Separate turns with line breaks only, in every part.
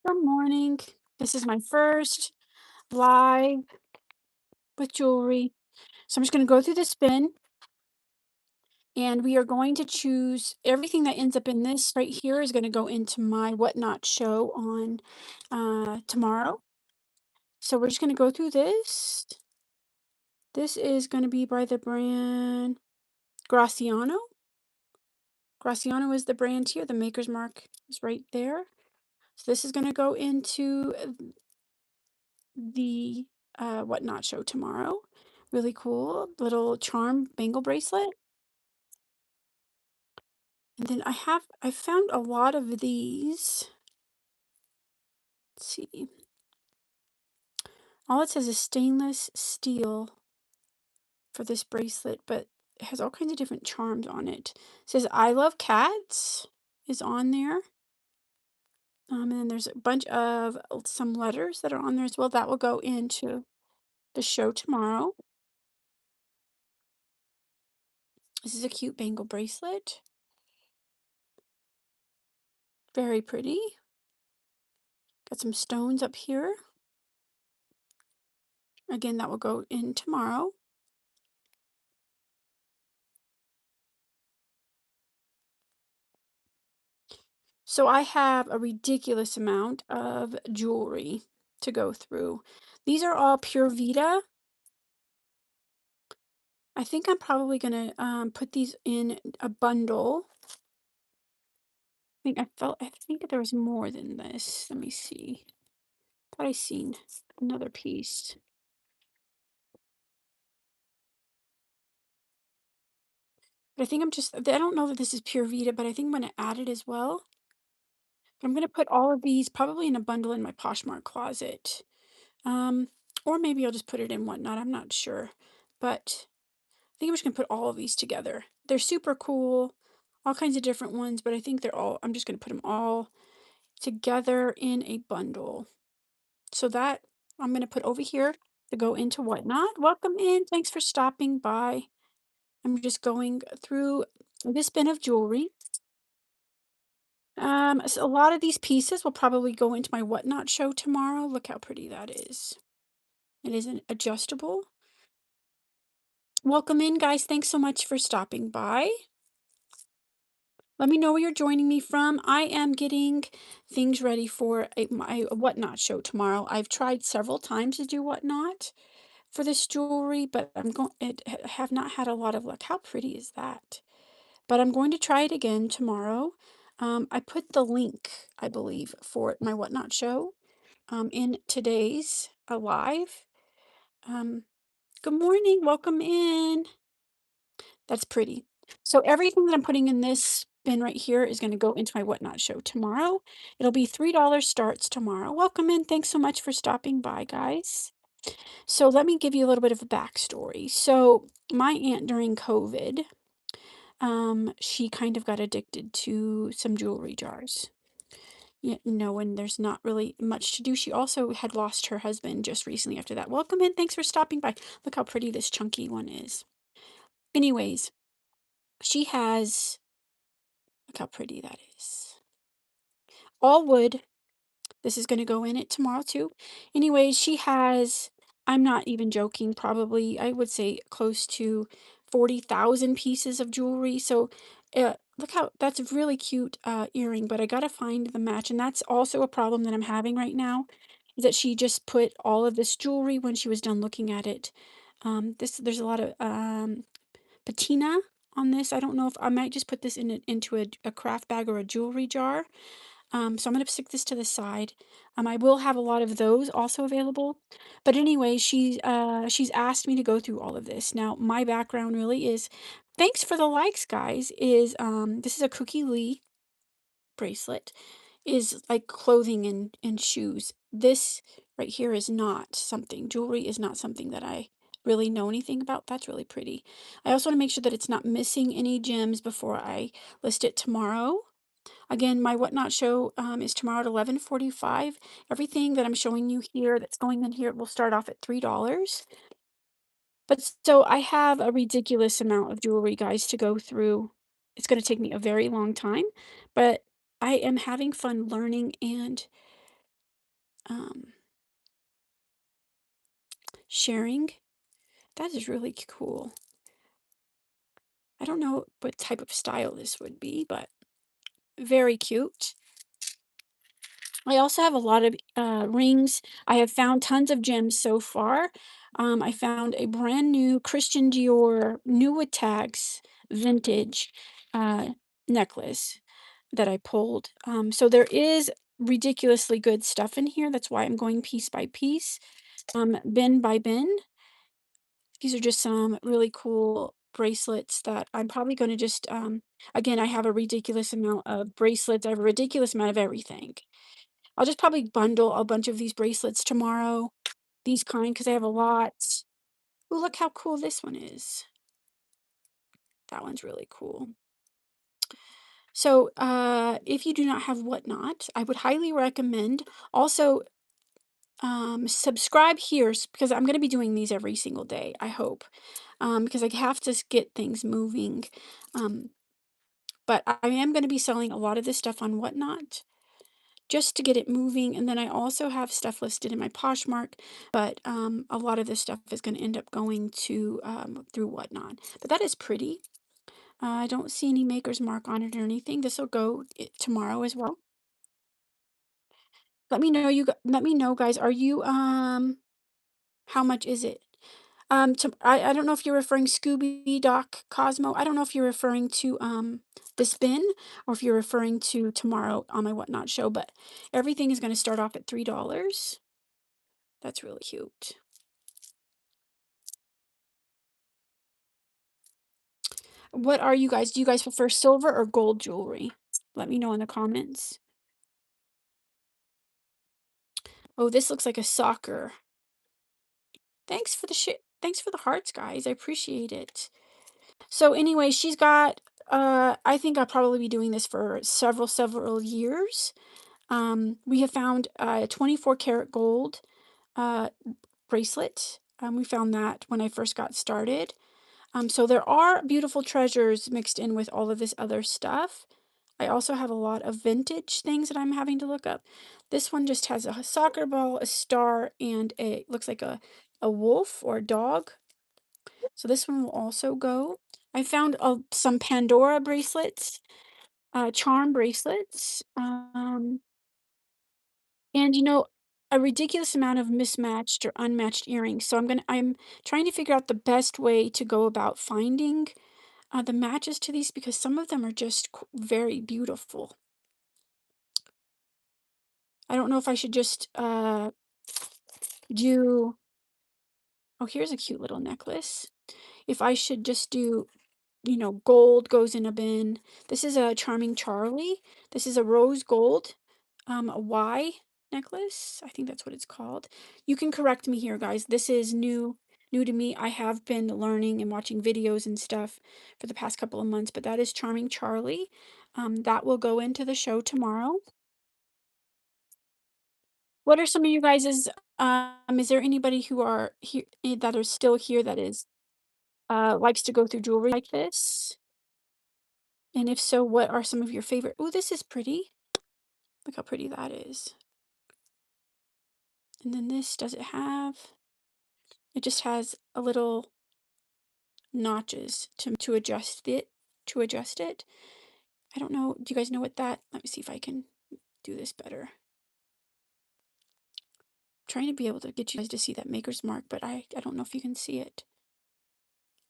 Good morning. This is my first live with jewelry. So I'm just going to go through the spin and we are going to choose everything that ends up in this right here is going to go into my whatnot show on tomorrow. So we're just going to go through this. This is going to be by the brand Graciano. Graciano is the brand here. The maker's mark is right there. So this is going to go into the whatnot show tomorrow. Really cool little charm bangle bracelet. And then I found a lot of these. Let's see. All it says is stainless steel for this bracelet, but it has all kinds of different charms on it. It says I love cats is on there. And then there's a bunch of some letters that are on there as well. That will go into the show tomorrow. This is a cute bangle bracelet. Very pretty. Got some stones up here. Again, that will go in tomorrow. So I have a ridiculous amount of jewelry to go through. These are all Pure Vita. I think I'm probably gonna put these in a bundle. I think there was more than this. Let me see. Thought I seen another piece. But I think I don't know that this is Pure Vita, but I think I'm gonna add it as well. I'm gonna put all of these probably in a bundle in my Poshmark closet. Um, or maybe I'll just put it in whatnot. I'm not sure. But I think I'm just gonna put all of these together. They're super cool, all kinds of different ones, but I think I'm just gonna put them all together in a bundle. So that I'm gonna put over here to go into whatnot. Welcome in. Thanks for stopping by. I'm just going through this bin of jewelry. So a lot of these pieces will probably go into my whatnot show tomorrow. Look how pretty that is. It is an adjustable. Welcome in, guys. Thanks so much for stopping by. Let me know where you're joining me from. I am getting things ready for my whatnot show tomorrow. I've tried several times to do whatnot for this jewelry, but have not had a lot of luck. How pretty is that? But I'm going to try it again tomorrow. I put the link, I believe, for my whatnot show in today's live. Good morning. Welcome in. That's pretty. So everything that I'm putting in this bin right here is going to go into my whatnot show tomorrow. It'll be $3 starts tomorrow. Welcome in. Thanks so much for stopping by, guys. So let me give you a little bit of a backstory. So my aunt during COVID, she kind of got addicted to some jewelry jars. When there's not really much to do. She also had lost her husband just recently after that. Welcome in. Thanks for stopping by. Look how pretty this chunky one is. Anyways, she has, look how pretty that is. All wood. This is going to go in it tomorrow too. Anyways, she has, I'm not even joking, probably, I would say close to 40,000 pieces of jewelry. So look how, that's a really cute earring, but I got to find the match. And that's also a problem that I'm having right now, is that she just put all of this jewelry when she was done looking at it. There's a lot of patina on this. I don't know if I might just put this into a craft bag or a jewelry jar. So I'm going to stick this to the side. I will have a lot of those also available. But anyway, she's asked me to go through all of this. Now, my background really is, thanks for the likes, guys, is this is a Cookie Lee bracelet, is like clothing and shoes. This right here is not something, jewelry is not something that I really know anything about. That's really pretty. I also want to make sure that it's not missing any gems before I list it tomorrow. Again, my whatnot show is tomorrow at 11:45. Everything that I'm showing you here that's going in here will start off at $3. But so I have a ridiculous amount of jewelry, guys, to go through. It's going to take me a very long time, but I am having fun learning and um, sharing. That is really cool. I don't know what type of style this would be, but very cute. I also have a lot of rings. I have found tons of gems so far. I found a brand new Christian Dior, new with tags, vintage uh, necklace that I pulled. So there is ridiculously good stuff in here. That's why I'm going piece by piece, bin by bin. These are just some really cool bracelets that I'm probably going to just, again, I have a ridiculous amount of bracelets. I have a ridiculous amount of everything. I'll just probably bundle a bunch of these bracelets tomorrow. These kind, because I have a lot. Ooh, look how cool this one is. That one's really cool. So, if you do not have Whatnot, I would highly recommend also subscribe here because I'm going to be doing these every single day, I hope, because I have to get things moving. Um, but I am going to be selling a lot of this stuff on Whatnot just to get it moving. And then I also have stuff listed in my Poshmark, but a lot of this stuff is going to end up going to through Whatnot. But that is pretty. I don't see any maker's mark on it or anything. This will go tomorrow as well. Let me know let me know, guys. Are you how much is it? I don't know if you're referring Scooby Doc Cosmo. I don't know if you're referring to this bin or if you're referring to tomorrow on my Whatnot show, but everything is going to start off at $3. That's really cute. What are you guys? Do you guys prefer silver or gold jewelry? Let me know in the comments. Oh, this looks like a soccer. Thanks for the shit. Thanks for the hearts, guys. I appreciate it. So anyway, she's got I think I'll probably be doing this for several years. We have found a 24 karat gold uh bracelet. We found that when I first got started. So there are beautiful treasures mixed in with all of this other stuff. I also have a lot of vintage things that I'm having to look up. This one just has a soccer ball, a star, and a looks like a wolf or a dog. So this one will also go. I found some Pandora bracelets, charm bracelets, and a ridiculous amount of mismatched or unmatched earrings. So I'm trying to figure out the best way to go about finding the matches to these because some of them are just very beautiful. I don't know if I should just do. Oh, here's a cute little necklace. If I should just do, gold goes in a bin. This is a Charming Charlie. This is a rose gold, a Y necklace. I think that's what it's called. You can correct me here, guys. This is new to me. I have been learning and watching videos and stuff for the past couple of months, but that is Charming Charlie. That will go into the show tomorrow. What are some of you guys's, is there anybody who are here that are still here that is likes to go through jewelry like this? And if so, what are some of your favorite? Oh, this is pretty. Look how pretty that is. And then this, does it have? It just has a little notches to adjust it. To adjust it. I don't know. Do you guys know what that? Let me see if I can do this better. I'm trying to be able to get you guys to see that maker's mark, but I don't know if you can see it.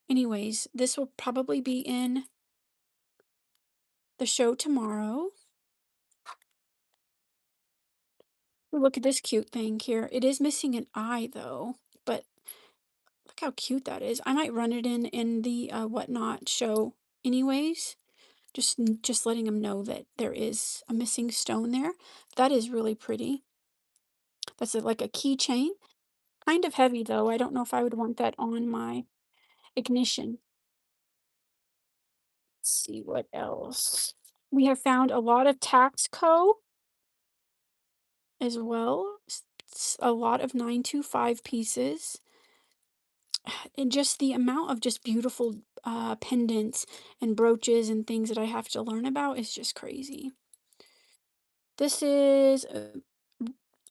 Anyways, this will probably be in the show tomorrow. Ooh, look at this cute thing here. It is missing an eye though, but look how cute that is. I might run it in the Whatnot show anyways. Just letting them know that there is a missing stone there. That is really pretty. That's like a keychain. Kind of heavy though. I don't know if I would want that on my ignition. Let's see what else. We have found a lot of Tax Co. as well. A lot of 925 pieces. And just the amount of just beautiful pendants and brooches and things that I have to learn about is just crazy. This is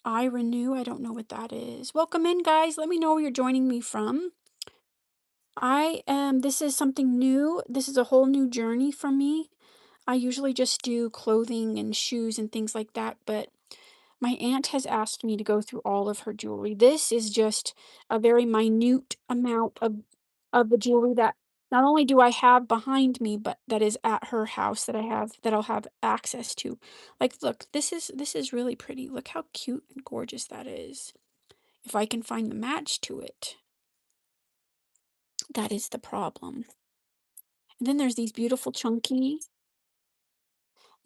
I renew. I don't know what that is. Welcome in, guys. Let me know where you're joining me from. This is something new. This is a whole new journey for me. I usually just do clothing and shoes and things like that, but my aunt has asked me to go through all of her jewelry. This is just a very minute amount of the jewelry that not only do I have behind me, but that is at her house that I'll have access to. Like, look, this is really pretty. Look how cute and gorgeous that is. If I can find the match to it, that is the problem. And then there's these beautiful chunky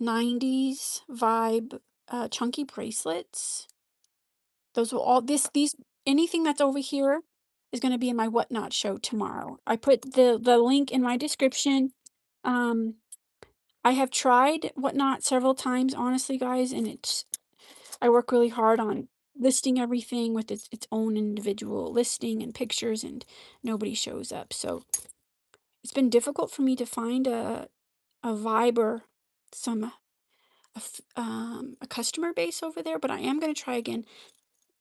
90s vibe chunky bracelets. Those will all these anything that's over here is gonna be in my Whatnot show tomorrow. I put the link in my description. Um, I have tried Whatnot several times, honestly, guys, and I work really hard on listing everything with its own individual listing and pictures, and nobody shows up. So it's been difficult for me to find a vibe or some a customer base over there, but I am gonna try again.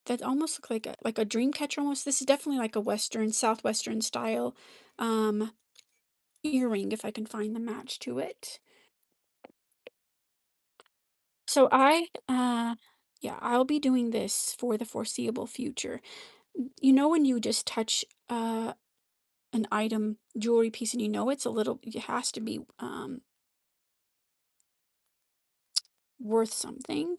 That almost look like a dream catcher almost. This is definitely like a Western, Southwestern style, um, earring if I can find the match to it. So yeah, I'll be doing this for the foreseeable future. You know when you just touch, an item, jewelry piece, and you know it has to be, worth something?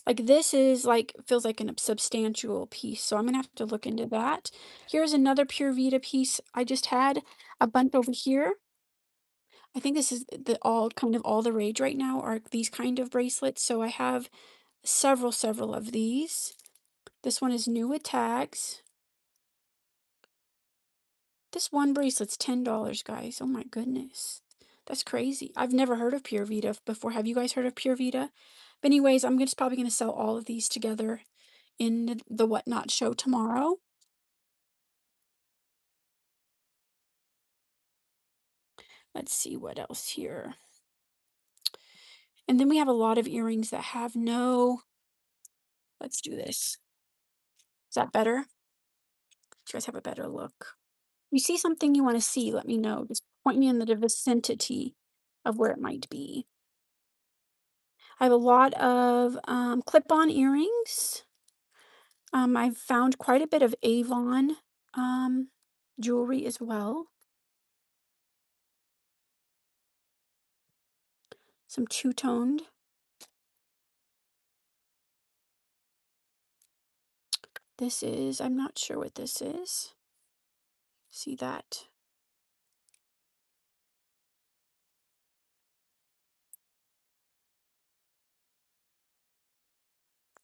Like, this is, like feels like an substantial piece, so I'm gonna have to look into that. Here's another Pure Vita piece I just had a bunch over here. I think this is all the rage right now are these kind of bracelets, so I have several of these. This one is new with tags. This one bracelet's $10, guys. Oh my goodness. That's crazy. I've never heard of Pure Vita before. Have you guys heard of Pure Vita? But anyways, probably gonna sell all of these together in the Whatnot show tomorrow. Let's see what else here. And then we have a lot of earrings that have no. Let's do this. Is that better? You guys have a better look. You see something you want to see, let me know. Just point me in the vicinity of where it might be. I have a lot of clip-on earrings. I've found quite a bit of Avon jewelry as well. Some two-toned. I'm not sure what this is. See that?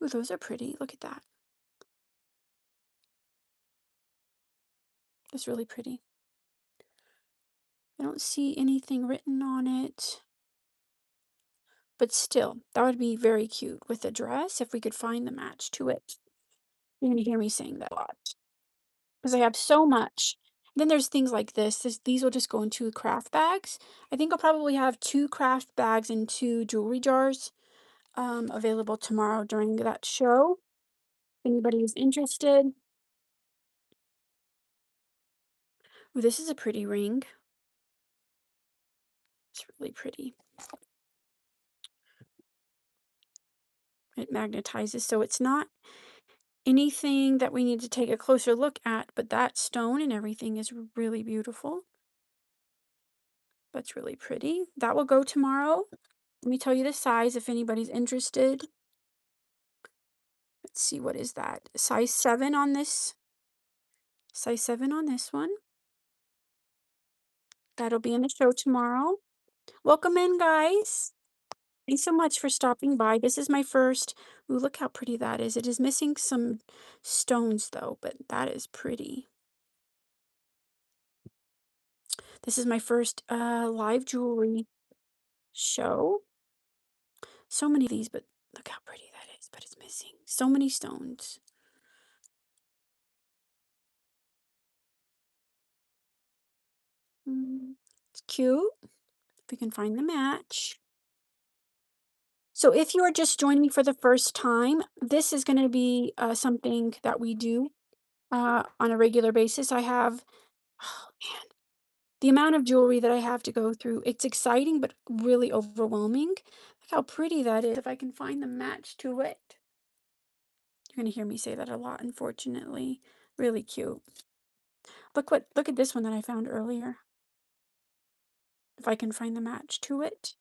Ooh, those are pretty. Look at that. That's really pretty. I don't see anything written on it. But still, that would be very cute with a dress if we could find the match to it. You're gonna hear me saying that a lot because I have so much. Then there's things like these will just go into craft bags. I think I'll probably have 2 craft bags and 2 jewelry jars, available tomorrow during that show. If anybody is interested. Ooh, this is a pretty ring. It's really pretty. It magnetizes, so it's not anything that we need to take a closer look at, but that stone and everything is really beautiful. That's really pretty. That will go tomorrow. Let me tell you the size if anybody's interested. Let's see, what is that? Size 7 on this. Size 7 on this one. That'll be in the show tomorrow. Welcome in, guys. Thanks so much for stopping by. This is my first. Ooh, look how pretty that is. It is missing some stones though, but that is pretty. This is my first live jewelry show. So many of these, but look how pretty that is, but it's missing so many stones. It's cute. If we can find the match. So if you are just joining me for the first time, this is going to be something that we do on a regular basis. I have, oh man, the amount of jewelry that I have to go through. It's exciting, but really overwhelming. Look how pretty that is. If I can find the match to it. You're going to hear me say that a lot, unfortunately. Really cute. Look at this one that I found earlier. If I can find the match to it.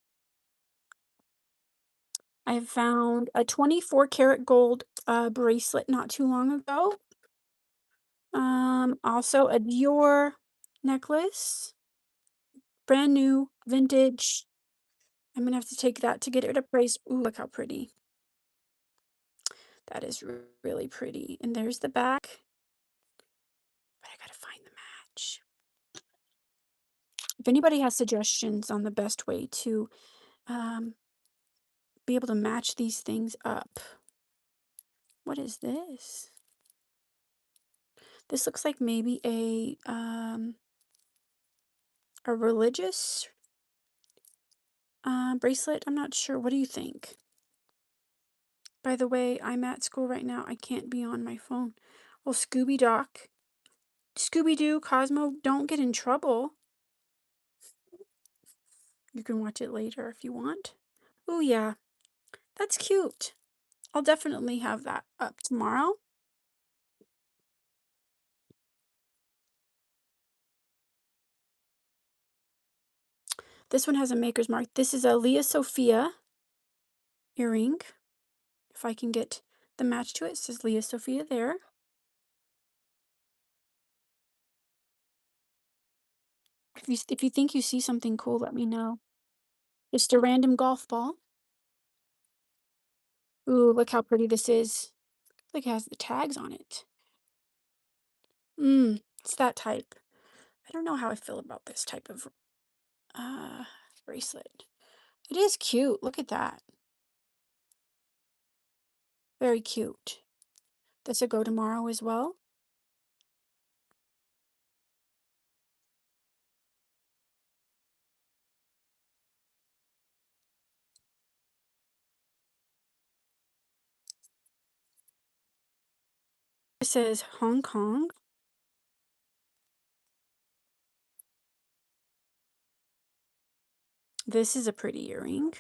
I found a 24 karat gold bracelet not too long ago. Also a Dior necklace, brand new, vintage. I'm gonna have to take that to get it appraised. Ooh, look how pretty. That is really pretty. And there's the back, but I gotta find the match. If anybody has suggestions on the best way to um, be able to match these things up. What is this? This looks like maybe a religious bracelet. I'm not sure. What do you think? By the way, I'm at school right now. I can't be on my phone. Oh, Scooby Doc. Scooby Doo, Cosmo, don't get in trouble. You can watch it later if you want. Oh, yeah. That's cute. I'll definitely have that up tomorrow. This one has a maker's mark. This is a Leah Sophia earring. If I can get the match to it, it says Leah Sophia there. If you think you see something cool, let me know. Just a random golf ball. Ooh, look how pretty this is. Like it has the tags on it. It's that type. I don't know how I feel about this type of uh bracelet. It is cute. Look at that. Very cute. This will go tomorrow as well. It says Hong Kong. This is a pretty earring.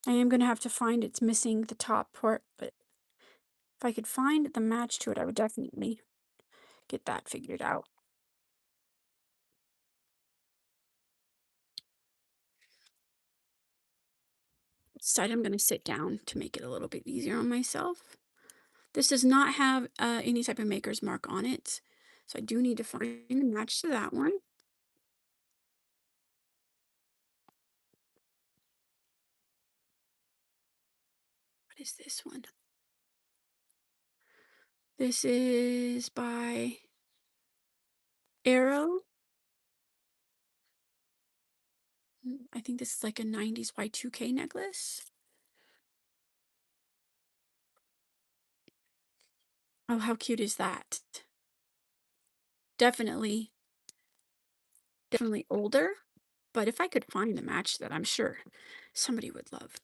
I am going to have to find it's missing the top part, but if I could find the match to it, I would definitely get that figured out. This side I'm going to sit down to make it a little bit easier on myself. This does not have any type of maker's mark on it, so I do need to find a match to that one. What is this one? This is by Arrow. I think this is like a 90s Y2K necklace. Oh, how cute is that? Definitely, definitely older. But if I could find the match that, I'm sure somebody would love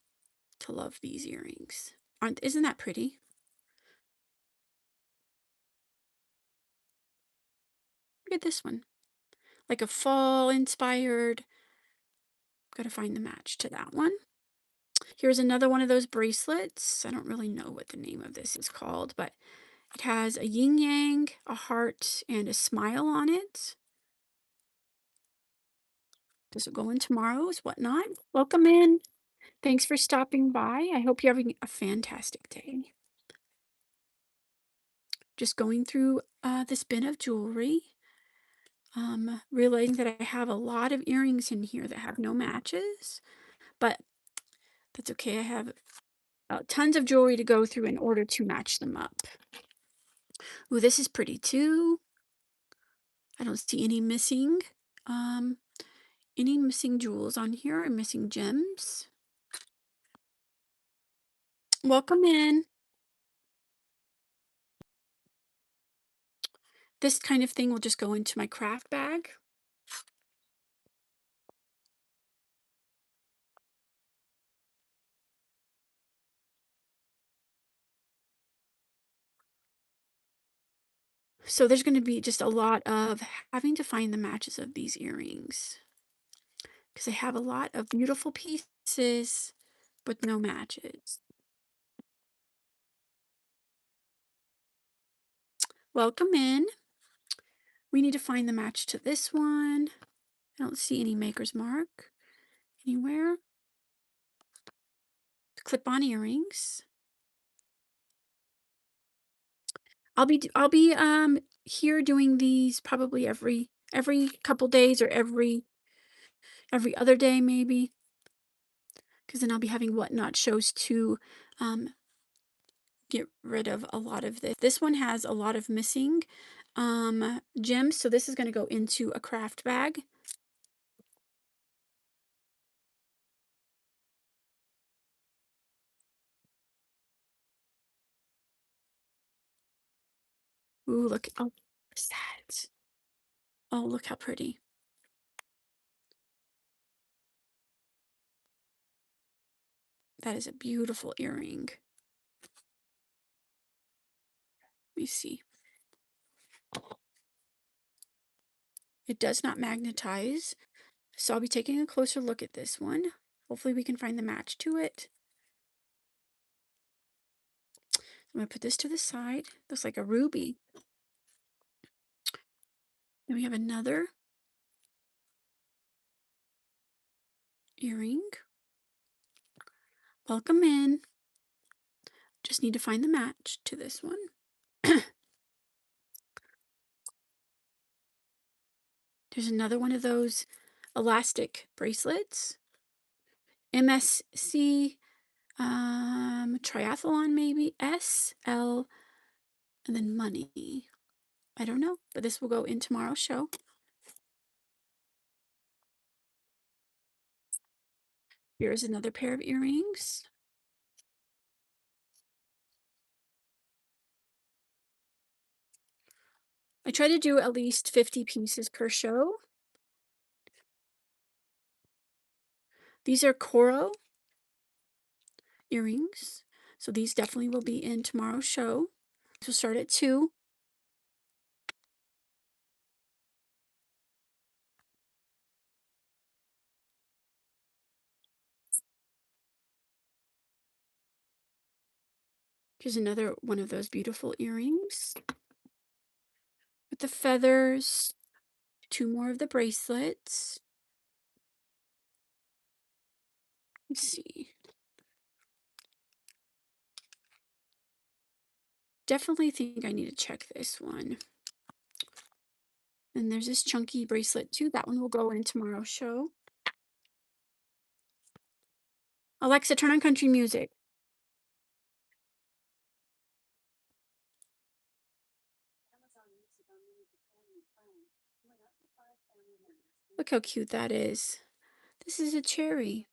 to love these earrings. Isn't that pretty? Look at this one. Like a fall inspired. Gotta find the match to that one. Here's another one of those bracelets. I don't really know what the name of this is called, but it has a yin yang, a heart, and a smile on it. This will go in tomorrow's whatnot. Welcome in. Thanks for stopping by. I hope you're having a fantastic day. Just going through this bin of jewelry. Realizing that I have a lot of earrings in here that have no matches, but that's okay. I have tons of jewelry to go through in order to match them up. Ooh, this is pretty too. I don't see um, any missing jewels on here or missing gems. Welcome in. This kind of thing will just go into my craft bag. So there's going to be just a lot of having to find the matches of these earrings because I have a lot of beautiful pieces with no matches. Welcome in. We need to find the match to this one. I don't see any maker's mark anywhere. Clip-on earrings. I'll be here doing these probably every couple days or every other day maybe, because then I'll be having whatnot shows to um get rid of a lot of this. This one has a lot of missing gems, so this is going to go into a craft bag. Ooh, look. Oh, what's that? Oh, look how pretty. That is a beautiful earring. Let me see. It does not magnetize, so I'll be taking a closer look at this one. Hopefully we can find the match to it. I'm going to put this to the side. Looks like a ruby. Then we have another earring. Welcome in. Just need to find the match to this one. There's another one of those elastic bracelets. MSC triathlon maybe. SL and then money. I don't know, but this will go in tomorrow's show. Here's another pair of earrings. I try to do at least 50 pieces per show. These are coral earrings. So these definitely will be in tomorrow's show. This will start at 2. Here's another one of those beautiful earrings with the feathers. 2 more of the bracelets. Let's see. Definitely think I need to check this one. And there's this chunky bracelet too. That one will go in tomorrow's show. Alexa, turn on country music. Look how cute that is. This is a cherry.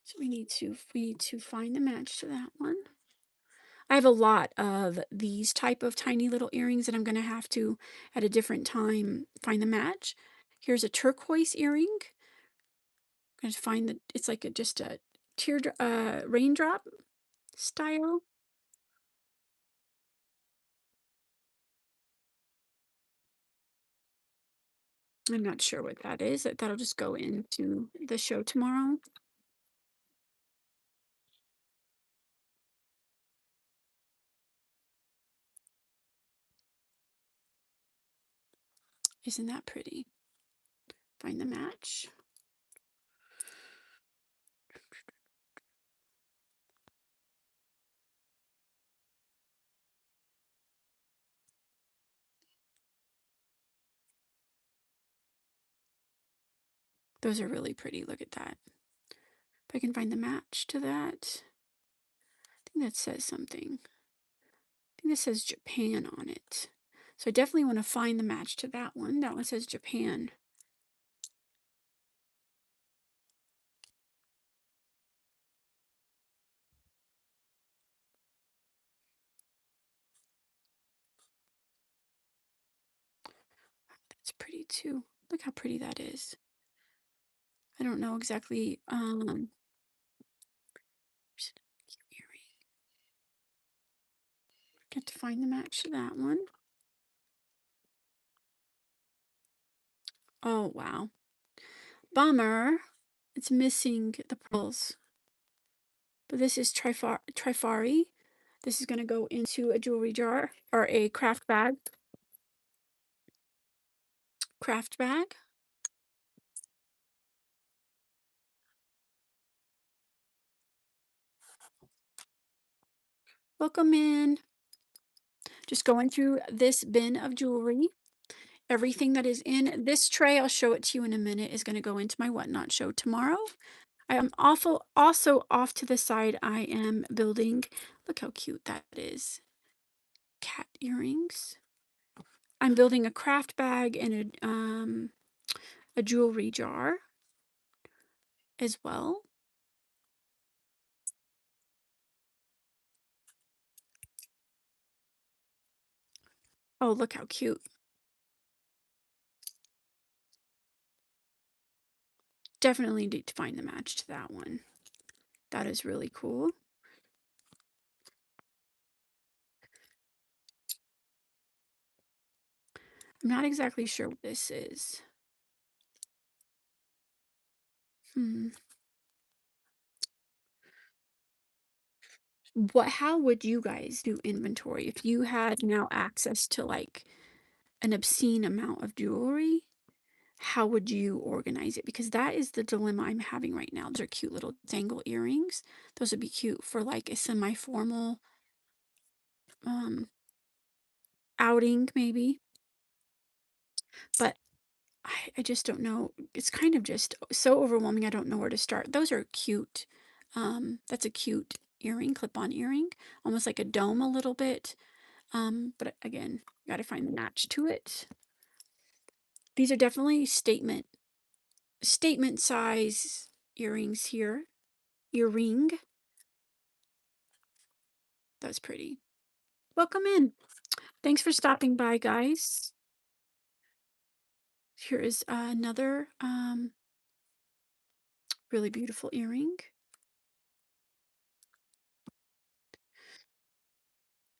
So we need to find the match to that one. I have a lot of these type of tiny little earrings that I'm going to have to, at a different time, find the match. Here's a turquoise earring. I'm going to find that it's like just a raindrop style. I'm not sure what that is. That'll just go into the show tomorrow. Isn't that pretty? Find the match. Those are really pretty. Look at that. If I can find the match to that. I think that says something. I think this says Japan on it. So I definitely want to find the match to that one. That one says Japan. That's pretty too. Look how pretty that is. I don't know exactly. Got to find the match to that one. Oh, wow. Bummer. It's missing the pearls. But this is Trifari. This is going to go into a jewelry jar or a craft bag. Craft bag. Welcome in. Just going through this bin of jewelry. Everything that is in this tray, I'll show it to you in a minute, is going to go into my whatnot show tomorrow. I am also off to the side. I am building, look how cute that is. Cat earrings. I'm building a craft bag and a jewelry jar as well. Oh, look how cute. Definitely need to find the match to that one. That is really cool. I'm not exactly sure what this is. Hmm. How would you guys do inventory if you had now access to like an obscene amount of jewelry? How would you organize it? Because that is the dilemma I'm having right now. Those are cute little dangle earrings. Those would be cute for like a semi-formal um outing maybe. But I just don't know. It's kind of just so overwhelming. I don't know where to start. Those are cute. That's a cute earring, clip-on earring, almost like a dome a little bit. But again, got to find the match to it. These are definitely statement size earrings here. Earring. That's pretty. Welcome in. Thanks for stopping by, guys. Here is another really beautiful earring.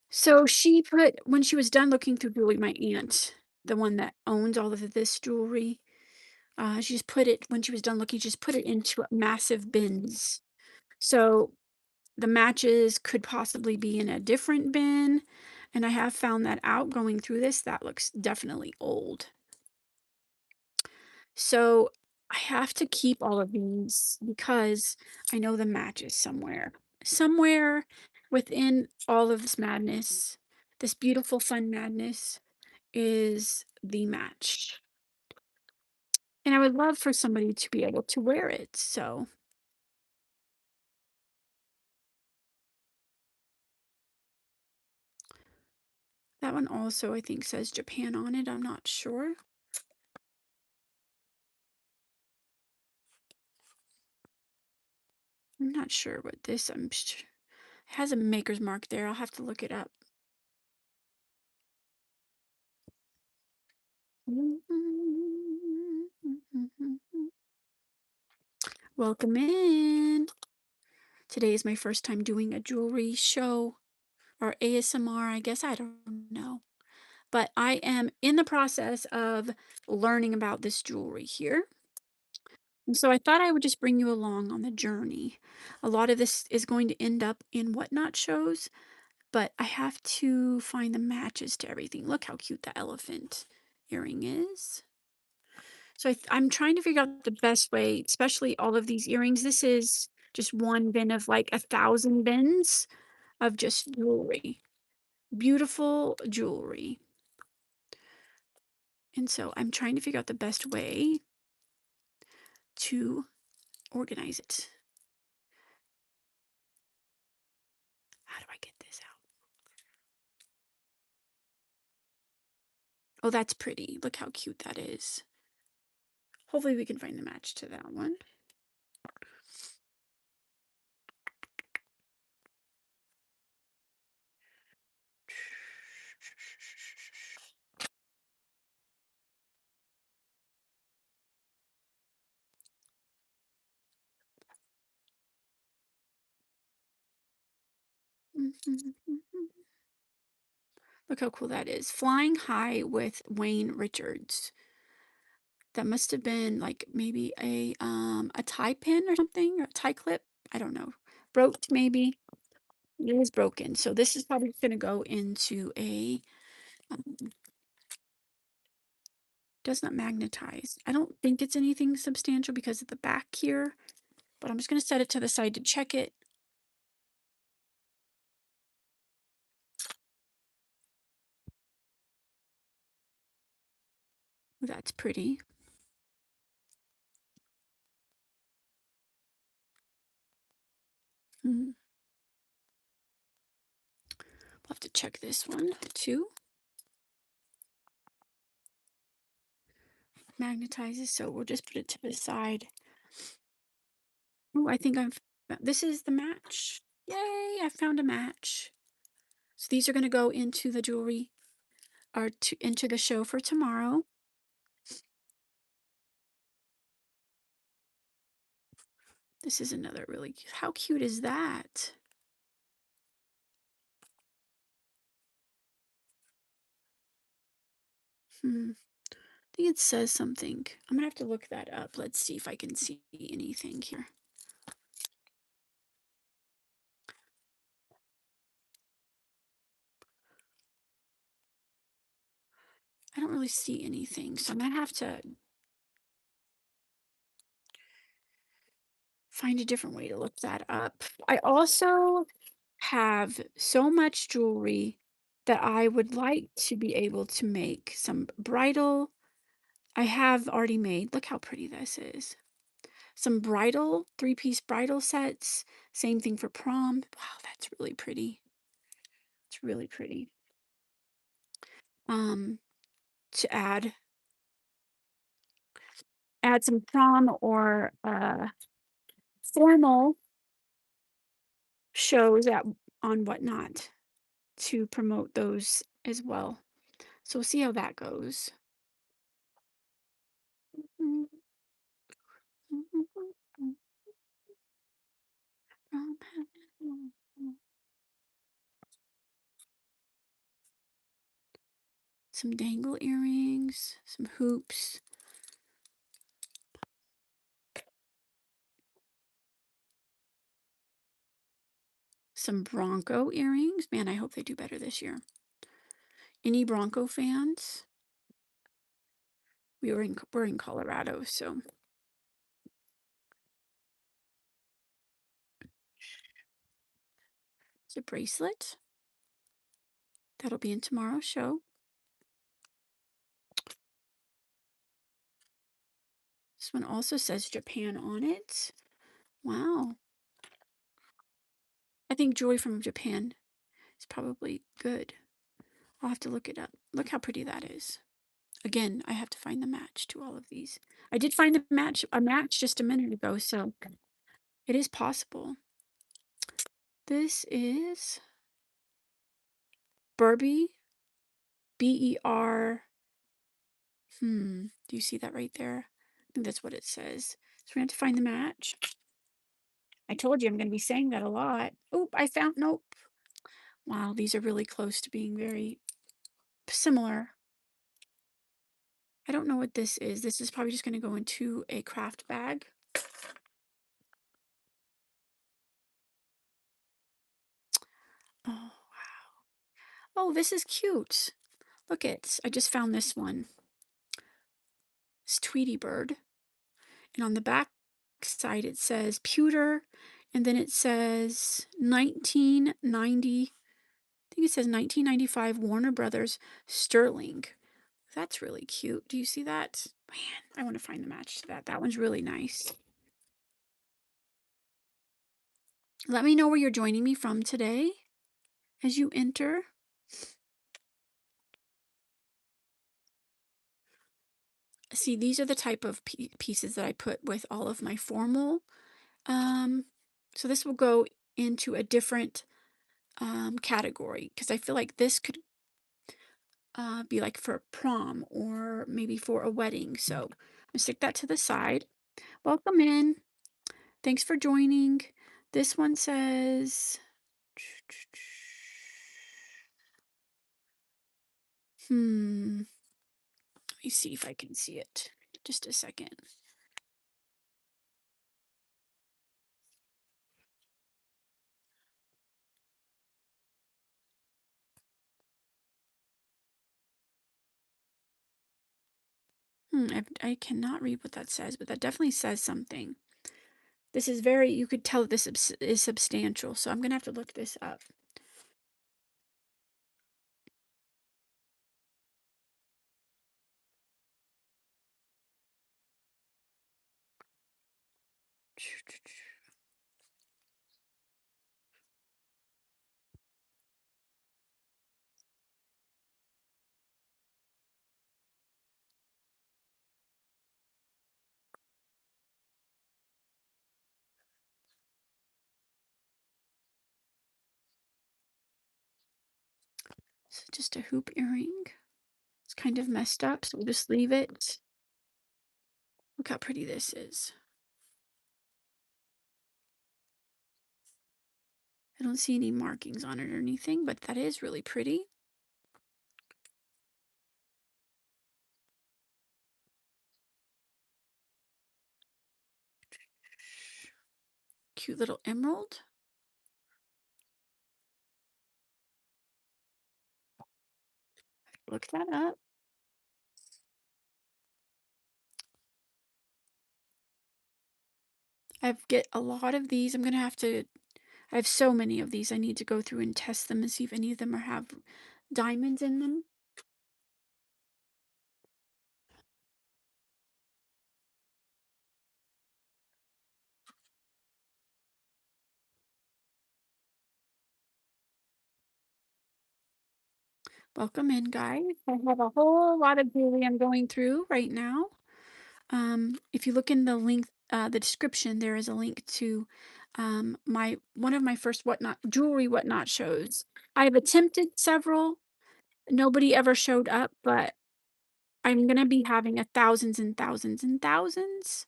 So she put, when she was done looking through jewelry, my aunt, the one that owns all of this jewelry, she just put it, when she was done looking, she just put it into massive bins. So the matches could possibly be in a different bin. And I have found that out going through this. That looks definitely old. So I have to keep all of these because I know the match is somewhere. Somewhere within all of this madness, this beautiful fun madness, is the match. And I would love for somebody to be able to wear it. So that one also, I think, says Japan on it. I'm not sure. I'm not sure what this, it has a maker's mark there. I'll have to look it up. Welcome in. Today is my first time doing a jewelry show or ASMR, I guess. I don't know. But I am in the process of learning about this jewelry here. And so I thought I would just bring you along on the journey. A lot of this is going to end up in whatnot shows, but I have to find the matches to everything. Look how cute the elephant earring is. So I'm trying to figure out the best way, especially all of these earrings. This is just one bin of like 1,000 bins of just jewelry. Beautiful jewelry. And so I'm trying to figure out the best way to organize it. How do I get this out? Oh, that's pretty. Look how cute that is. Hopefully we can find the match to that one. Look how cool that is. Flying High with Wayne Richards. That must have been like maybe a tie pin or something, or a tie clip. I don't know. Broke maybe. It was broken. So this is probably gonna go into a um, does not magnetize. I don't think it's anything substantial because of the back here, but I'm just gonna set it to the side to check it. Ooh, that's pretty. Hmm. We'll have to check this one too. Magnetizes, so we'll just put it to the side. Oh, I think this is the match. Yay, I found a match. So these are going to go into the jewelry or into the show for tomorrow. This is another really how cute is that? Hmm. I think it says something. I'm gonna have to look that up. Let's see if I can see anything here. I don't really see anything, so I'm gonna have to find a different way to look that up. I also have so much jewelry that I would like to be able to make some bridal. I have already made, look how pretty this is. Some bridal, three-piece bridal sets. Same thing for prom. Wow, that's really pretty. It's really pretty. Um, to add some prom or formal shows at on Whatnot to promote those as well. So we'll see how that goes. Some dangle earrings, some hoops, some Bronco earrings. Man, I hope they do better this year. Any Bronco fans? We're in Colorado, so it's a bracelet. That'll be in tomorrow's show. This one also says Japan on it. Wow. I think jewelry from Japan is probably good. I'll have to look it up. Look how pretty that is. Again, I have to find the match to all of these. I did find a match just a minute ago, so it is possible. This is Barbie, B-E-R. Do you see that right there? I think that's what it says. So we have to find the match. I told you I'm going to be saying that a lot. Oop, I found, nope. Wow, these are really close to being very similar. I don't know what this is. This is probably just going to go into a craft bag. Oh, wow. Oh, this is cute. Look it. I just found this one. It's Tweety Bird. And on the back side it says pewter, and then it says 1990. I think it says 1995 Warner Brothers Sterling. That's really cute. Do you see that? Man, I want to find the match to that. That one's really nice. Let me know where you're joining me from today as you enter. See, these are the type of pieces that I put with all of my formal. So this will go into a different category because I feel like this could be like for prom or maybe for a wedding. So I'm gonna stick that to the side. Welcome in. Thanks for joining. This one says, let me see if I can see it. Just a second. I cannot read what that says, but that definitely says something. This is very, you could tell this is substantial, so I'm gonna have to look this up. It's just a hoop earring. It's kind of messed up, so we'll just leave it. Look how pretty this is. I don't see any markings on it or anything, but that is really pretty. Cute little emerald. Look that up. Get a lot of these. I'm gonna have to. I have so many of these. I need to go through and test them and see if any of them have diamonds in them. Welcome in, guys. I have a whole lot of jewelry I'm going through right now. If you look in the link, the description, there is a link to my one of my first whatnot jewelry whatnot shows. I've attempted several. Nobody ever showed up, but I'm gonna be having a thousands and thousands and thousands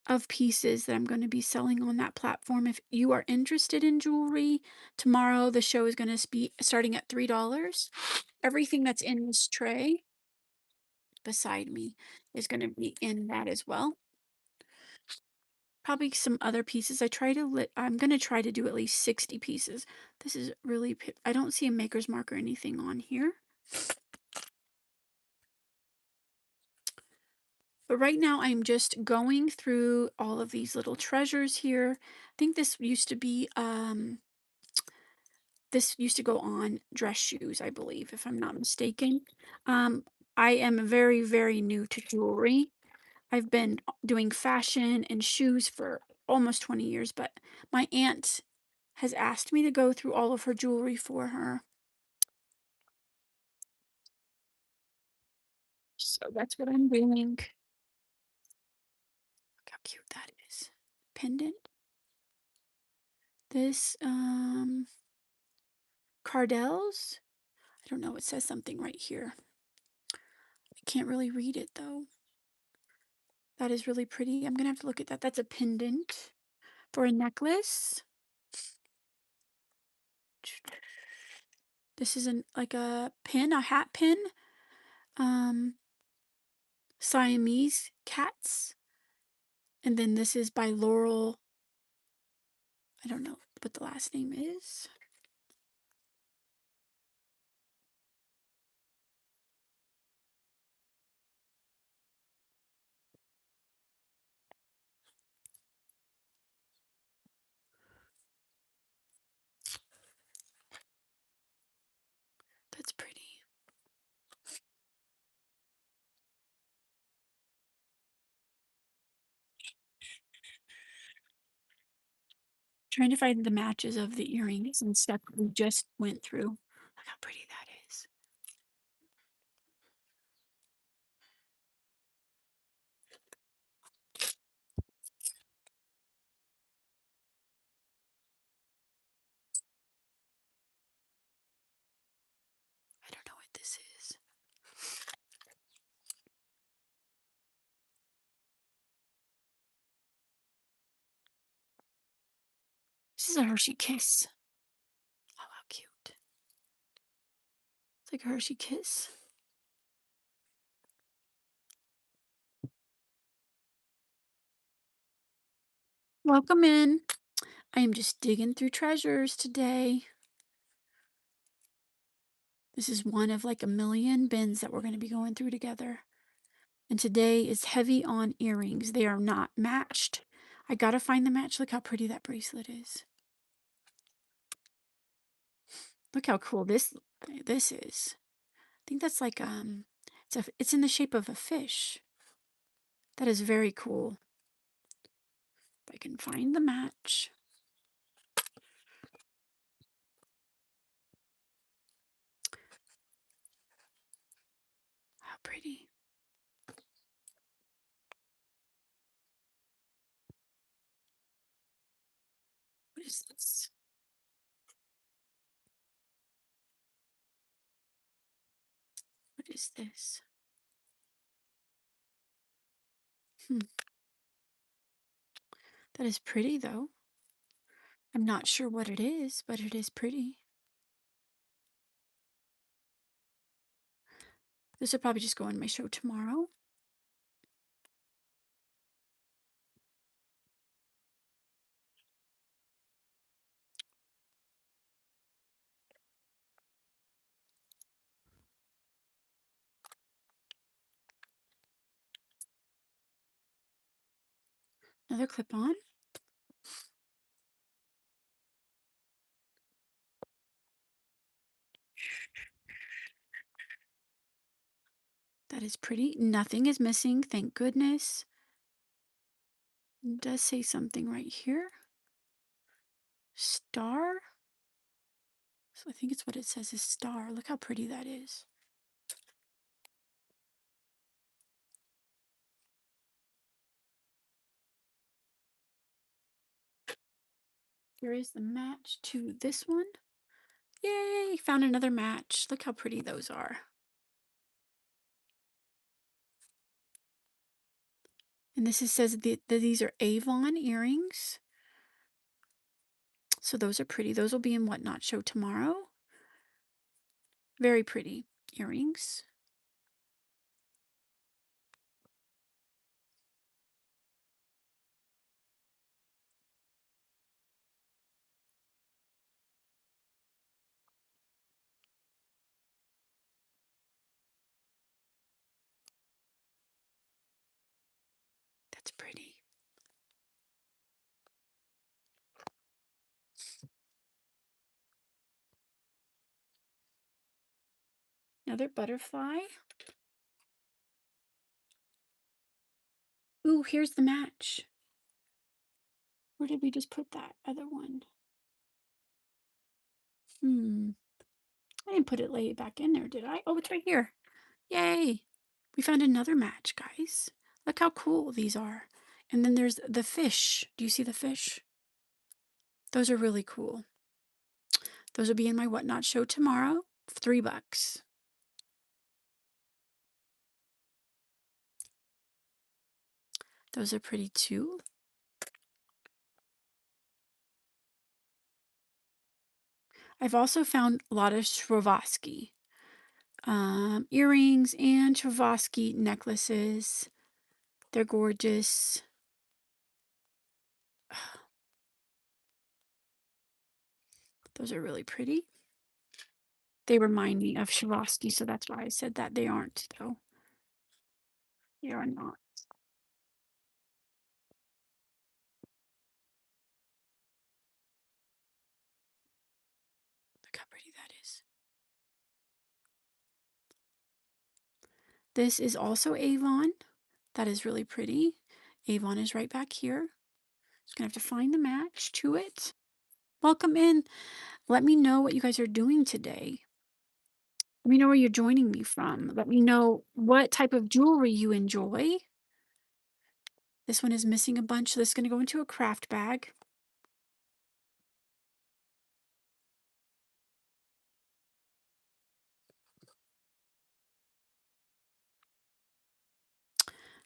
of pieces that I'm going to be selling on that platform. If you are interested in jewelry, tomorrow the show is going to be starting at $3. Everything that's in this tray beside me is going to be in that as well. Probably some other pieces. I'm going to try to do at least 60 pieces. This is really, I don't see a maker's mark or anything on here. But right now I'm just going through all of these little treasures here. I think this used to go on dress shoes, I believe, if I'm not mistaken. Um, I am very, very new to jewelry. I've been doing fashion and shoes for almost 20 years, but my aunt has asked me to go through all of her jewelry for her. So that's what I'm doing. Look how cute that is. Pendant. This, Cardell's. I don't know, it says something right here. I can't really read it though. That is really pretty. I'm gonna have to look at that. That's a pendant for a necklace. This is like a pin, a hat pin. Um, Siamese cats. And then this is by Laurel. I don't know what the last name is. That's pretty. Trying to find the matches of the earrings and stuff we just went through. Look how pretty that is. I don't know what this is. This is a Hershey Kiss. Oh, how cute. It's like a Hershey Kiss. Welcome in. I am just digging through treasures today. This is one of like a million bins that we're going to be going through together. And today is heavy on earrings. They are not matched. I gotta find the match. Look how pretty that bracelet is. Look how cool this is. I think that's like it's in the shape of a fish. That is very cool. If I can find the match. How pretty. What is this? What is this? Hmm. That is pretty though. I'm not sure what it is, but it is pretty. This will probably just go in my show tomorrow. Another clip on. That is pretty. Nothing is missing, thank goodness. It does say something right here. Star? So I think it's what it says is star. Look how pretty that is. Here is the match to this one. Yay! Found another match. Look how pretty those are. And this says that these are Avon earrings. So those are pretty. Those will be in What Not Show tomorrow. Very pretty earrings. That's pretty. Another butterfly. Ooh, here's the match. Where did we just put that other one? I didn't put it lay back in there, did I? Oh, it's right here. Yay! We found another match, guys. Look how cool these are. And then there's the fish. Do you see the fish? Those are really cool. Those will be in my What Not Show tomorrow. $3. Those are pretty too. I've also found a lot of Swarovski earrings and Swarovski necklaces. They're gorgeous. Those are really pretty. They remind me of Swarovski, so that's why I said that. They aren't, though. They are not. Look how pretty that is. This is also Avon. That is really pretty. Avon is right back here. Just gonna have to find the match to it. Welcome in. Let me know what you guys are doing today. Let me know where you're joining me from. Let me know what type of jewelry you enjoy. This one is missing a bunch, so this is going to go into a craft bag.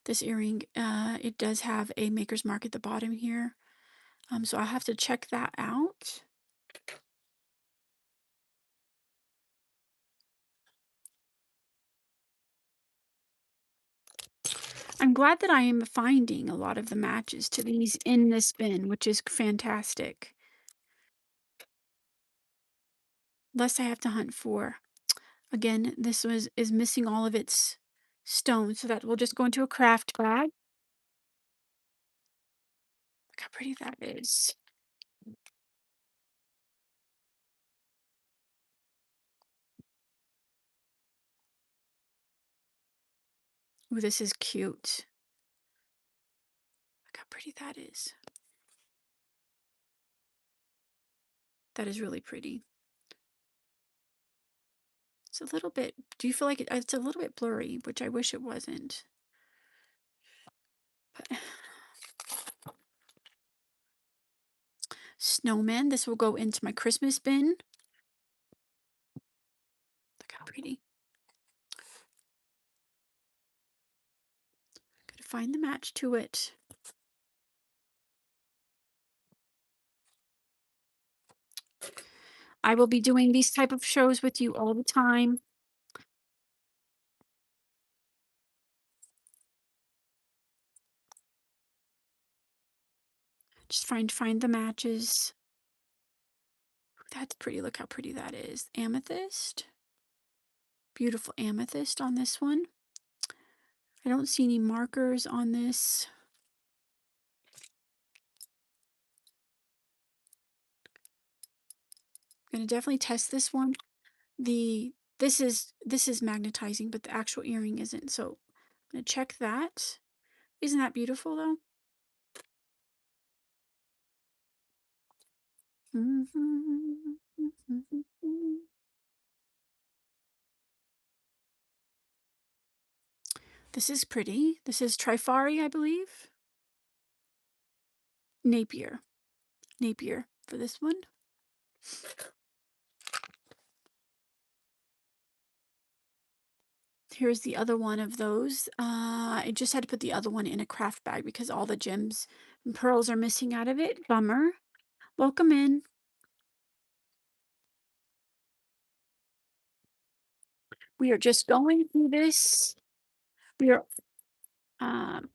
This earring, it does have a maker's mark at the bottom here. So I'll have to check that out. I'm glad that I am finding a lot of the matches to these in this bin, which is fantastic. Less I have to hunt for. Again, this was is missing all of its stones, so that will just go into a craft bag. Look how pretty that is. Ooh, this is cute. Look how pretty that is. That is really pretty. It's a little bit, do you feel like it's a little bit blurry, which I wish it wasn't. But snowman, this will go into my Christmas bin. Look how pretty. Gotta find the match to it. I will be doing these type of shows with you all the time. Just find the matches. That's pretty. Look how pretty that is. Amethyst. Beautiful amethyst on this one. I don't see any markers on this. I'm gonna definitely test this one. This is magnetizing, but the actual earring isn't. So I'm gonna check that. Isn't that beautiful though? This is pretty. This is Trifari, I believe. Napier. Napier for this one. Here's the other one of those. I just had to put the other one in a craft bag because all the gems and pearls are missing out of it. Bummer. Welcome in. We are just going through this. We are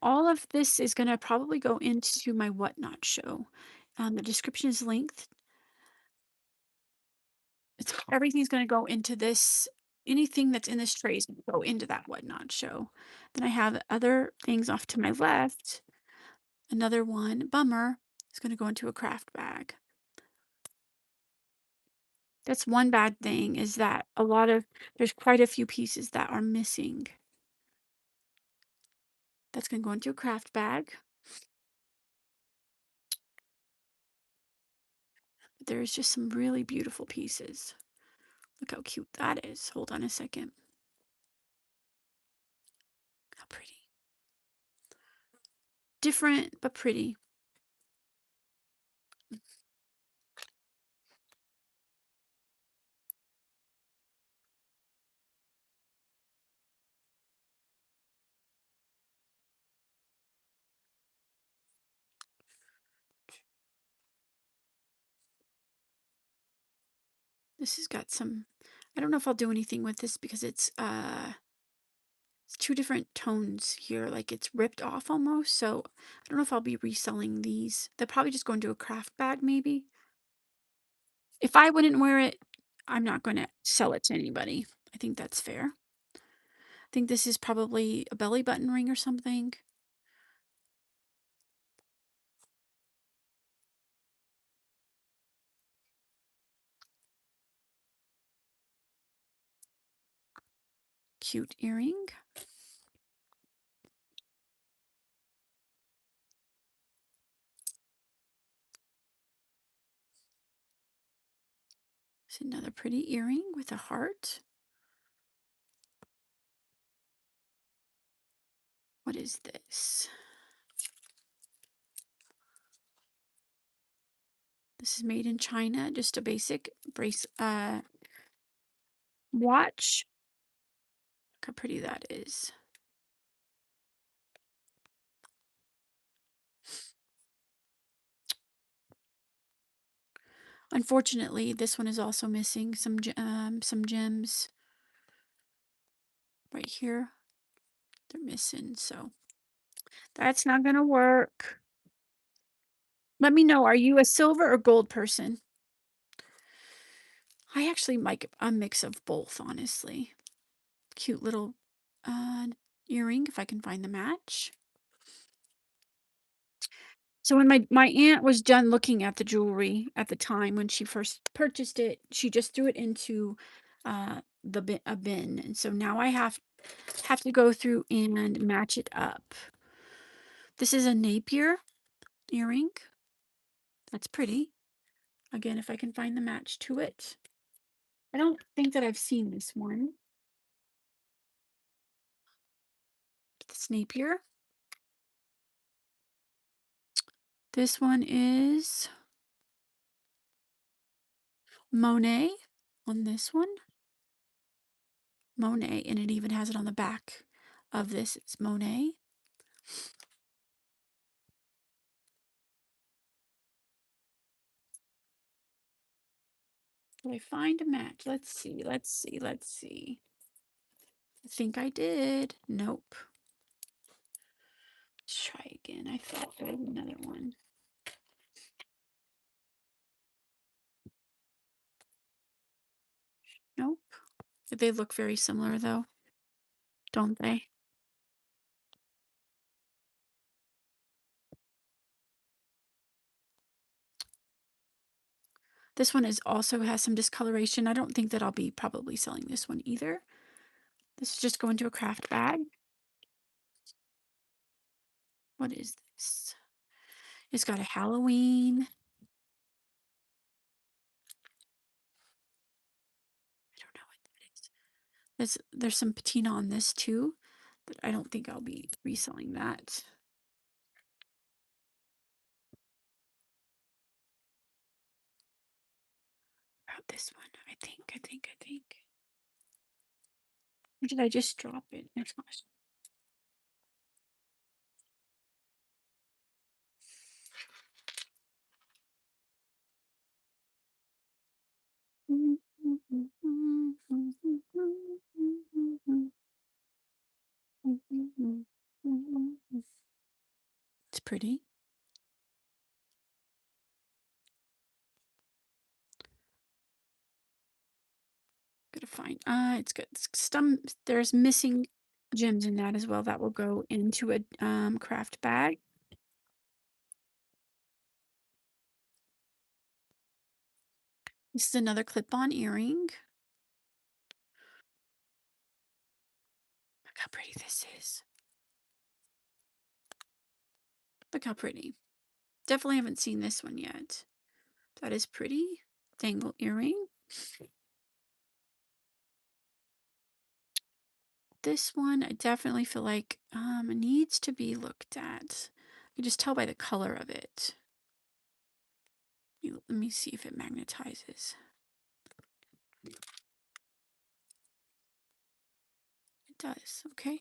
all of this is going to probably go into my whatnot show. The description is linked. Everything's going to go into this. Anything that's in this tray is going to go into that whatnot show. Then I have other things off to my left. Another one, bummer, is going to go into a craft bag. That's one bad thing is that there's quite a few pieces that are missing. That's going to go into a craft bag. There's just some really beautiful pieces. Look how cute that is. Hold on a second. How pretty. Different, but pretty. This has got some, I don't know if I'll do anything with this because it's two different tones here. Like it's ripped off almost. So I don't know if I'll be reselling these. They'll probably just go into a craft bag maybe. If I wouldn't wear it, I'm not going to sell it to anybody. I think that's fair. I think this is probably a belly button ring or something. Cute earring. It's another pretty earring with a heart. What is this? This is made in China, just a basic brace watch. Look how pretty that is. Unfortunately, this one is also missing some gems right here. They're missing, so That's not gonna work. Let me know, are you a silver or gold person? I actually like a mix of both, honestly. Cute little uh, earring, if I can find the match. So when my aunt was done looking at the jewelry at the time when she first purchased it, she just threw it into a bin, and so now I have to go through and match it up. This is a Napier earring. That's pretty. Again, if I can find the match to it. I don't think that I've seen this one. This Napier. This one is Monet on this one. Monet, and it even has it on the back of this. It's Monet. Did I find a match? Let's see, let's see, let's see. I think I did. Nope. Let's try again. I thought there was another one. Nope. They look very similar though, don't they? This one is also has some discoloration. I don't think that I'll be probably selling this one either. This is just going to a craft bag. What is this? It's got a Halloween. I don't know what that is. There's some patina on this too, but I don't think I'll be reselling that. About this one, I think. Or did I just drop it? It's not. It's pretty. Gotta find. It's good. Some there's missing gems in that as well. That will go into a craft bag. This is another clip-on earring. Look how pretty this is. Look how pretty. Definitely haven't seen this one yet. That is pretty. Dangle earring. This one, I definitely feel like needs to be looked at. You just tell by the color of it. Let me see if it magnetizes. It does, okay.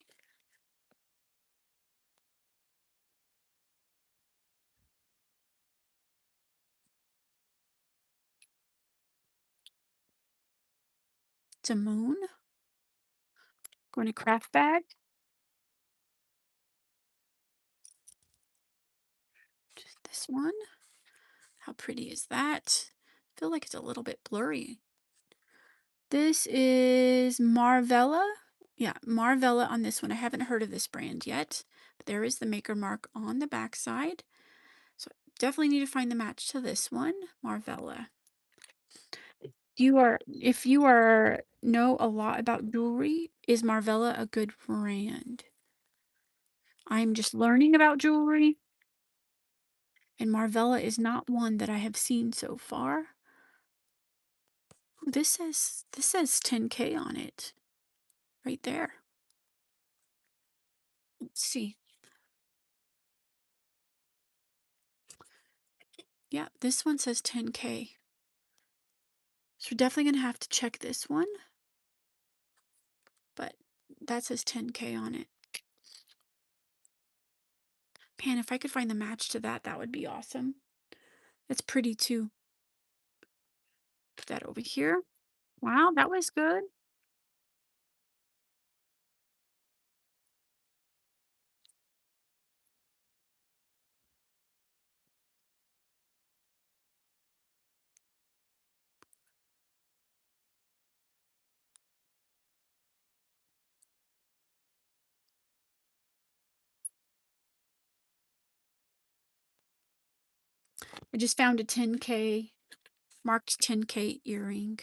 It's a moon. Going to craft bag. Just this one. How pretty is that? I feel like it's a little bit blurry. This is Marvella. Yeah, Marvella on this one. I haven't heard of this brand yet, but there is the maker mark on the back side. So definitely need to find the match to this one, Marvella. If you are know a lot about jewelry, is Marvella a good brand? I'm just learning about jewelry, and Marvella is not one that I have seen so far. Ooh, this says 10K on it, right there. Let's see. Yeah, this one says 10K. So we're definitely gonna have to check this one, but that says 10K on it. Man, if I could find the match to that, that would be awesome. It's pretty too. Put that over here. Wow, that was good. I just found a 10K, marked 10K earring.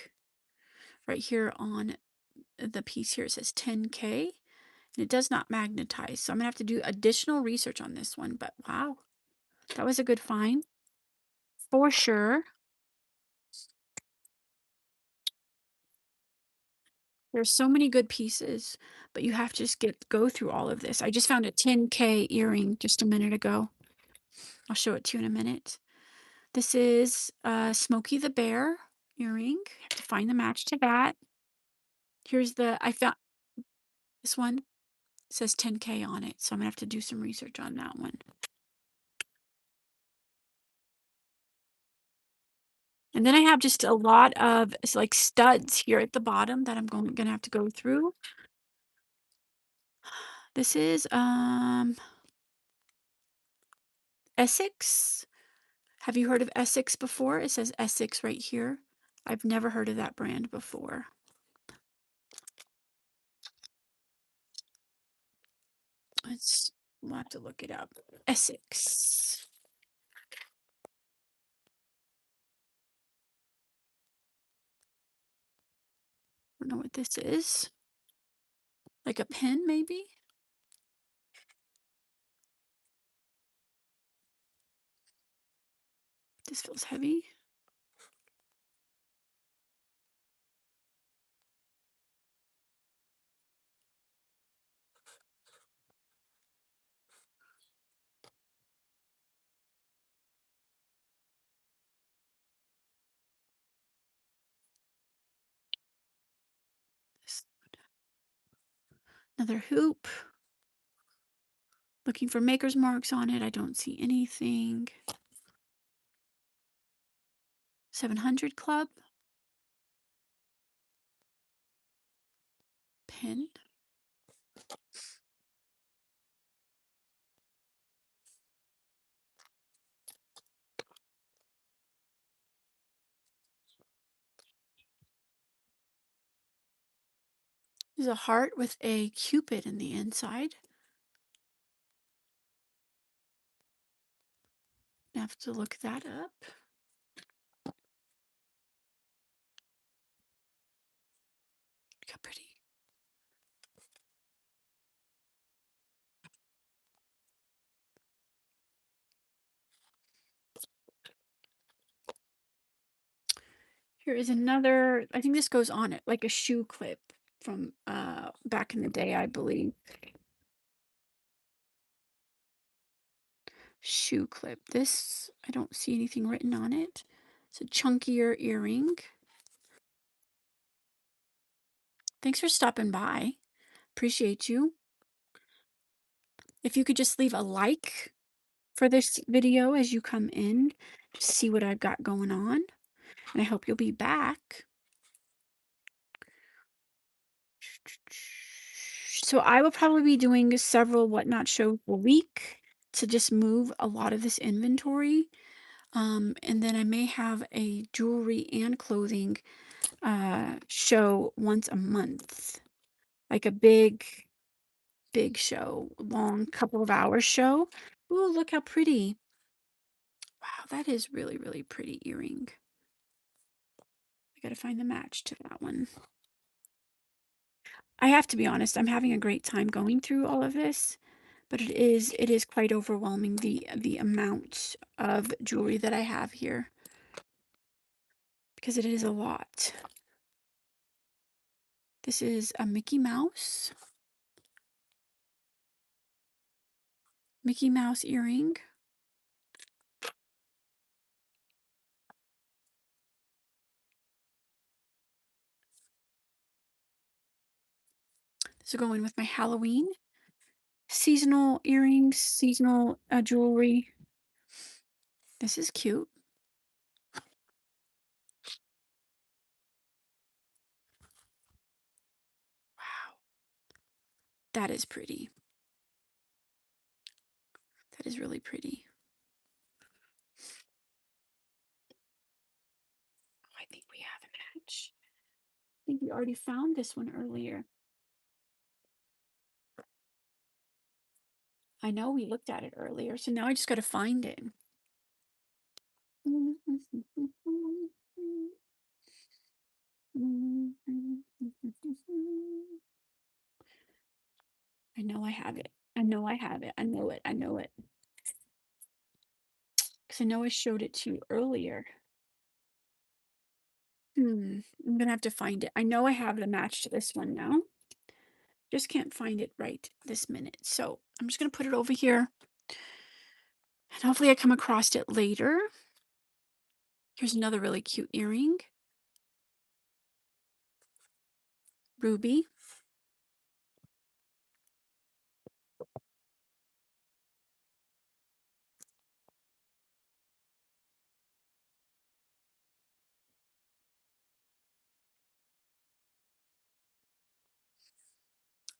Right here on the piece here, it says 10K. And it does not magnetize, so I'm gonna have to do additional research on this one, but wow, that was a good find for sure. There's so many good pieces, but you have to just go through all of this. I just found a 10K earring just a minute ago. I'll show it to you in a minute. This is Smokey the Bear earring. Have to find the match to that. Here's I found this one. It says 10K on it, so I'm gonna have to do some research on that one. And then I have just a lot of like studs here at the bottom that I'm gonna have to go through. This is Essex. Have you heard of Essex before? It says Essex right here. I've never heard of that brand before. We'll have to look it up. Essex. I don't know what this is. Like a pen, maybe? This feels heavy. Another hoop. Looking for maker's marks on it. I don't see anything. 700 Club. Pen. There's a heart with a cupid in the inside. I have to look that up. Look how pretty. Here is another, I think this goes on it, like a shoe clip from back in the day, I believe. Shoe clip. This, I don't see anything written on it. It's a chunkier earring. Thanks for stopping by. Appreciate you. If you could just leave a like for this video as you come in to see what I've got going on. And I hope you'll be back. So I will probably be doing several whatnot shows a week to just move a lot of this inventory. And then I may have a jewelry and clothing show once a month. Like a big show, long couple of hours show. Ooh, look how pretty. Wow, that is really, really pretty earring. I gotta find the match to that one. I have to be honest, I'm having a great time going through all of this, but it is quite overwhelming the amount of jewelry that I have here because it is a lot. This is a Mickey Mouse earring. This will go in with my Halloween seasonal earrings, seasonal jewelry. This is cute. Wow, that is pretty. That is really pretty. Oh, I think we have a match. I think we already found this one earlier. I know we looked at it earlier, so now I just got to find it. I know I have it. I know I have it. I know it. I know it. Because I know I showed it to you earlier. I'm gonna have to find it. I know I have the match to this one now. Just can't find it right this minute. So I'm just gonna put it over here and hopefully I come across it later. Here's another really cute earring. Ruby.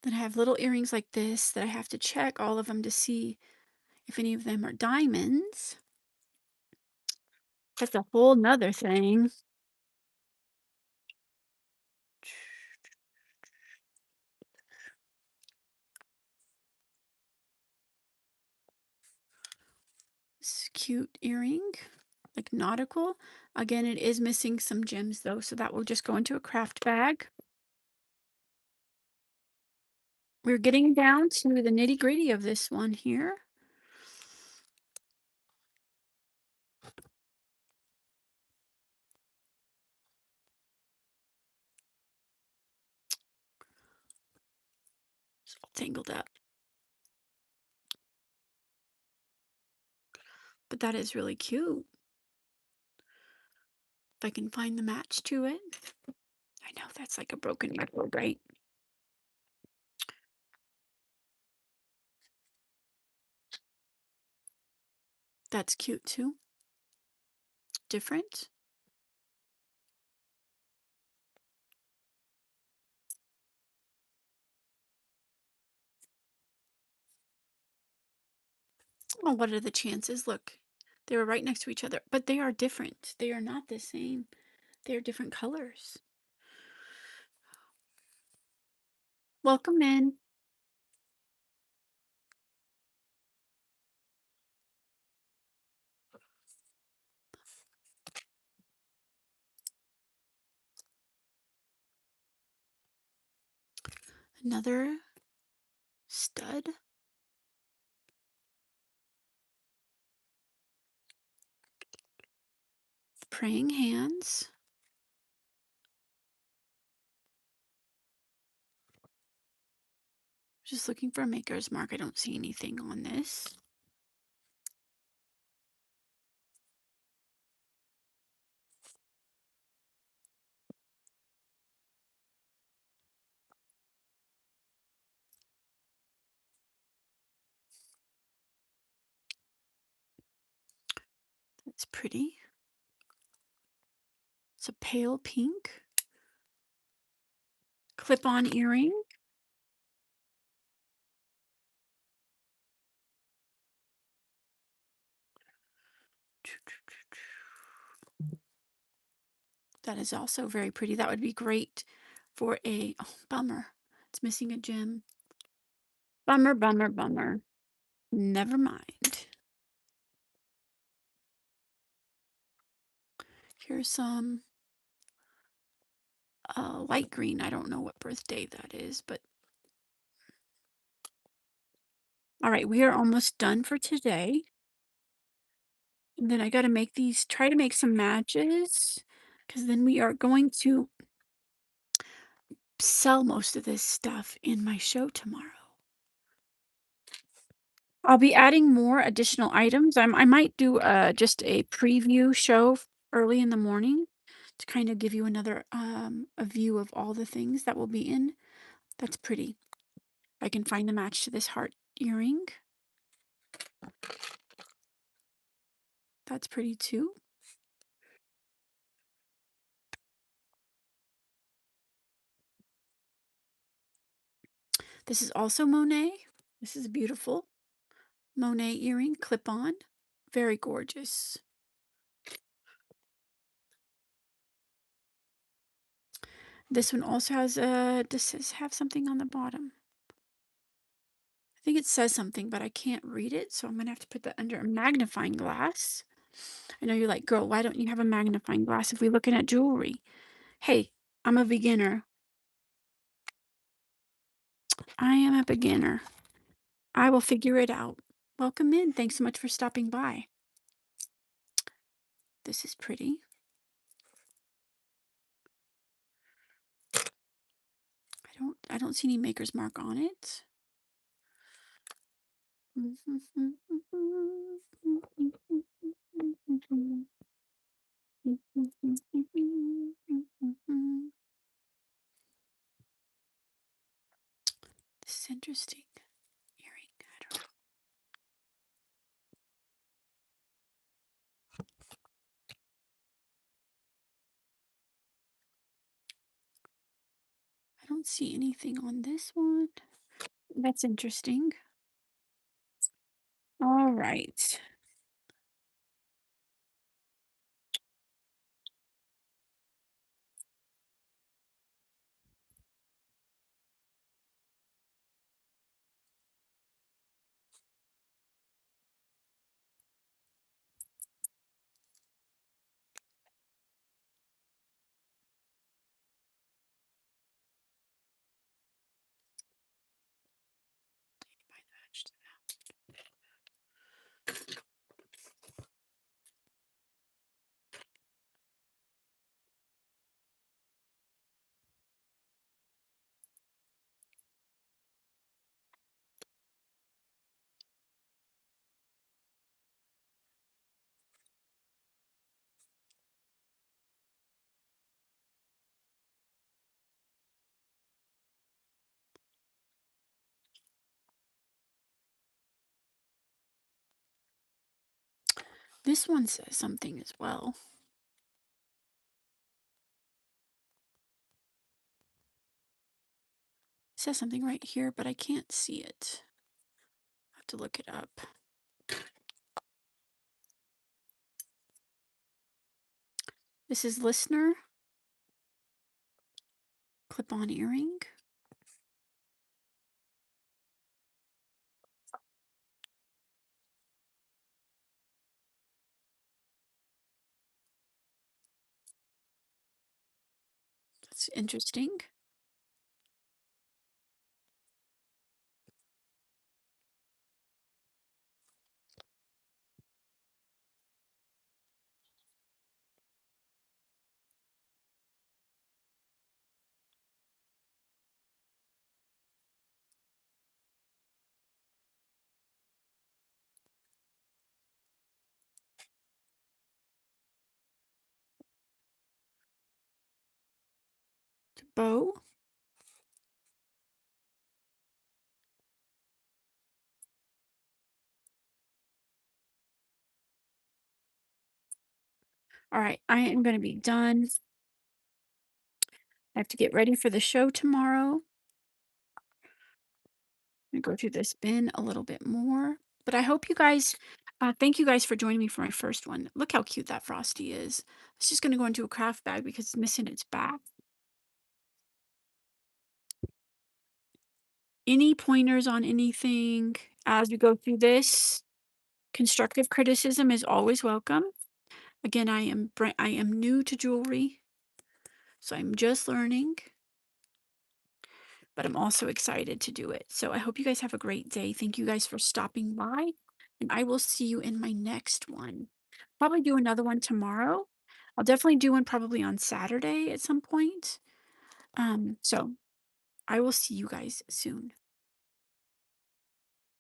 Then I have little earrings like this that I have to check all of them to see if any of them are diamonds. That's a whole nother thing. This cute earring, like nautical. Again, it is missing some gems though, so that will just go into a craft bag. We're getting down to the nitty gritty of this one here. It's all tangled up. But that is really cute. If I can find the match to it. I know that's like a broken record, right? That's cute too. Different. Oh, what are the chances? Look, they were right next to each other, but they are different. They are not the same. They are different colors. Welcome in. Another stud. Praying hands. Just looking for a maker's mark. I don't see anything on this. That's pretty. It's a pale pink. Clip-on earring. That is also very pretty. That would be great for a, oh, bummer. It's missing a gem. Bummer, bummer, bummer. Never mind. Here's some light green. I don't know what birthday that is, but all right, we are almost done for today. And then I got to make these, try to make some matches, because then we are going to sell most of this stuff in my show tomorrow. I'll be adding more additional items. I might do just a preview show early in the morning to kind of give you another a view of all the things that will be in. That's pretty. I can find the match to this heart earring. That's pretty too. This is also Monet. This is beautiful. Monet earring, clip on. Very gorgeous. This one also has does this have something on the bottom? I think it says something, but I can't read it, so I'm gonna have to put that under a magnifying glass. I know you're like, "Girl, why don't you have a magnifying glass if we're looking at jewelry?" Hey, I'm a beginner. I am a beginner. I will figure it out. Welcome in. Thanks so much for stopping by. This is pretty. I don't see any maker's mark on it. This is interesting. Earring. I don't see anything on this one. That's interesting. All right. This one says something as well. It says something right here, but I can't see it. I have to look it up. This is listener clip-on earring. That's interesting. Bow. All right, I am going to be done. I have to get ready for the show tomorrow. I'm gonna go through this bin a little bit more. But I hope you guys, thank you guys for joining me for my first one. Look how cute that Frosty is. It's just gonna go into a craft bag because it's missing its back. Any pointers on anything as we go through this? Constructive criticism is always welcome. Again, I am new to jewelry, so I'm just learning, but I'm also excited to do it. So I hope you guys have a great day. Thank you guys for stopping by, and I will see you in my next one. Probably do another one tomorrow. I'll definitely do one probably on Saturday at some point. So I will see you guys soon.